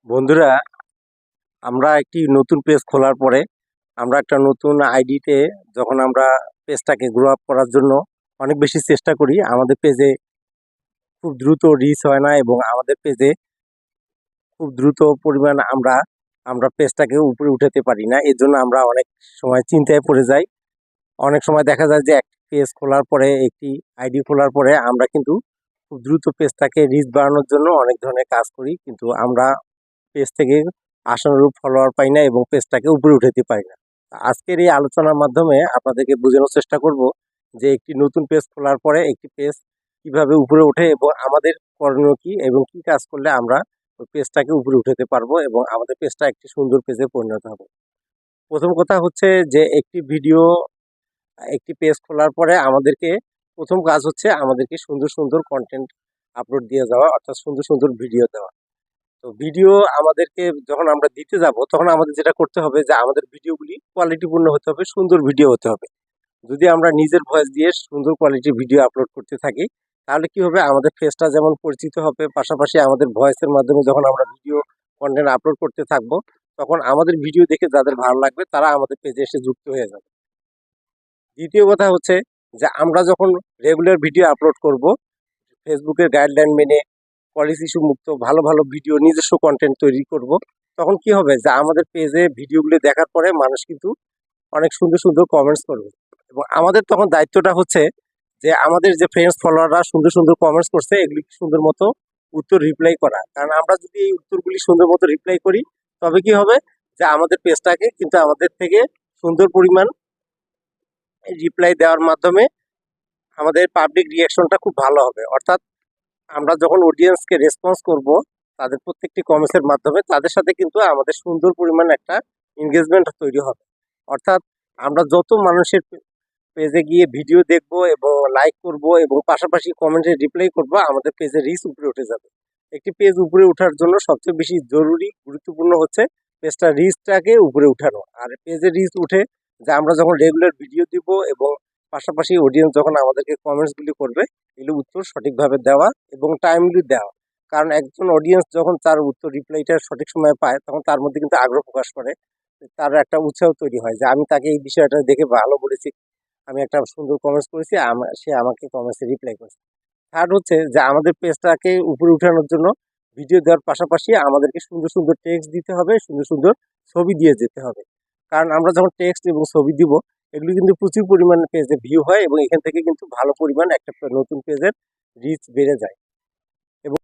বন্ধুরা, আমরা একটি নতুন পেজ খোলার পরে আমরা একটা নতুন আইডিতে যখন আমরা পেজটাকে গ্রো আপ করার জন্য অনেক বেশি চেষ্টা করি, আমাদের পেজে খুব দ্রুত রিচ হয় না এবং আমাদের পেজে খুব দ্রুত পরিমাণ আমরা পেজটাকে উপরে উঠাতে পারি না। এর জন্য আমরা অনেক সময় চিন্তায় পড়ে যাই। অনেক সময় দেখা যায় যে একটি পেজ খোলার পরে, একটি আইডি খোলার পরে আমরা কিন্তু খুব দ্রুত পেজটাকে রিচ বাড়ানোর জন্য অনেক ধরনের কাজ করি, কিন্তু আমরা পেজ থেকে আশানুরূপ ফলোয়ার পাই না এবং পেজটাকে উপরে উঠাতে পারি না। আজকের এই আলোচনার মাধ্যমে আপনাদেরকে বোঝানোর চেষ্টা করব যে একটি নতুন পেজ খোলার পরে একটি পেজ কিভাবে উপরে ওঠে এবং আমাদের করণীয় কি এবং কি কাজ করলে আমরা ওই পেজটাকে উপরে উঠাতে পারবো এবং আমাদের পেজটা একটি সুন্দর পেজে পরিণত হবে। প্রথম কথা হচ্ছে যে একটি পেজ খোলার পরে আমাদেরকে প্রথম কাজ হচ্ছে আমাদেরকে সুন্দর সুন্দর কন্টেন্ট আপলোড দিয়ে যাওয়া, অর্থাৎ সুন্দর সুন্দর ভিডিও দেওয়া। তো ভিডিও আমাদেরকে যখন আমরা দিতে যাব তখন আমাদের যেটা করতে হবে যে আমাদের ভিডিওগুলি কোয়ালিটিপূর্ণ হতে হবে, সুন্দর ভিডিও হতে হবে। যদি আমরা নিজের ভয়েস দিয়ে সুন্দর কোয়ালিটির ভিডিও আপলোড করতে থাকি, তাহলে কি হবে, আমাদের ফেসটা যেমন পরিচিত হবে, পাশাপাশি আমাদের ভয়েসের মাধ্যমে যখন আমরা ভিডিও কন্টেন্ট আপলোড করতে থাকবো, তখন আমাদের ভিডিও দেখে যাদের ভালো লাগবে তারা আমাদের পেজে এসে যুক্ত হয়ে যাবে। দ্বিতীয় কথা হচ্ছে যে আমরা যখন রেগুলার ভিডিও আপলোড করব, ফেসবুকের গাইডলাইন মেনে পলিসি ইস্যু মুক্ত ভালো ভালো ভিডিও, নিজস্ব কন্টেন্ট তৈরি করব, তখন কি হবে যে আমাদের পেজে ভিডিওগুলো দেখার পরে মানুষ কিন্তু অনেক সুন্দর সুন্দর কমেন্টস করবে এবং আমাদের তখন দায়িত্বটা হচ্ছে যে আমাদের যে ফ্রেন্ডস ফলোয়াররা সুন্দর সুন্দর কমেন্টস করছে এগুলি সুন্দর মতো উত্তর রিপ্লাই করা। কারণ আমরা যদি এই উত্তরগুলি সুন্দর মতো রিপ্লাই করি, তবে কি হবে যে আমাদের পেজটাকে কিন্তু আমাদের থেকে সুন্দর পরিমাণ রিপ্লাই দেওয়ার মাধ্যমে আমাদের পাবলিক রিয়াকশনটা খুব ভালো হবে। অর্থাৎ আমরা যখন অডিয়েন্সকে রেসপন্স করব তাদের প্রত্যেকটি কমেন্টসের মাধ্যমে, তাদের সাথে কিন্তু আমাদের সুন্দর পরিমাণ একটা এনগেজমেন্ট তৈরি হবে। অর্থাৎ আমরা যত মানুষের পেজে গিয়ে ভিডিও দেখব এবং লাইক করব এবং পাশাপাশি কমেন্টে রিপ্লাই করব, আমাদের পেজের রিচ উপরে উঠে যাবে। একটি পেজ উপরে ওঠার জন্য সবচেয়ে বেশি জরুরি গুরুত্বপূর্ণ হচ্ছে পেজটা রিচটাকে উপরে উঠানো। আর পেজের রিচ উঠে যে আমরা যখন রেগুলার ভিডিও দিব এবং পাশাপাশি অডিয়েন্স যখন আমাদেরকে কমেন্টসগুলি করবে, এগুলো উত্তর সঠিকভাবে দেওয়া এবং টাইমলি দেওয়া। কারণ একজন অডিয়েন্স যখন তার উত্তর রিপ্লাইটা সঠিক সময়ে পায়, তখন তার মধ্যে কিন্তু আগ্রহ প্রকাশ করে, তার একটা উৎসাহ তৈরি হয় যে আমি তাকে এই বিষয়টা দেখে ভালো বলেছি, আমি একটা সুন্দর কমেন্টস করেছি, সে আমাকে কমেন্টসে রিপ্লাই করেছে। থার্ড হচ্ছে যে আমাদের পেজটাকে উপরে উঠানোর জন্য ভিডিও দেওয়ার পাশাপাশি আমাদেরকে সুন্দর সুন্দর টেক্সট দিতে হবে, সুন্দর সুন্দর ছবি দিয়ে যেতে হবে। কারণ আমরা যখন টেক্সট এবং ছবি দিব, এগুলি কিন্তু প্রচুর পরিমাণে পেজে ভিউ হয় এবং এখান থেকে কিন্তু ভালো পরিমাণ একটা নতুন পেজের রিচ বেড়ে যায়। এবং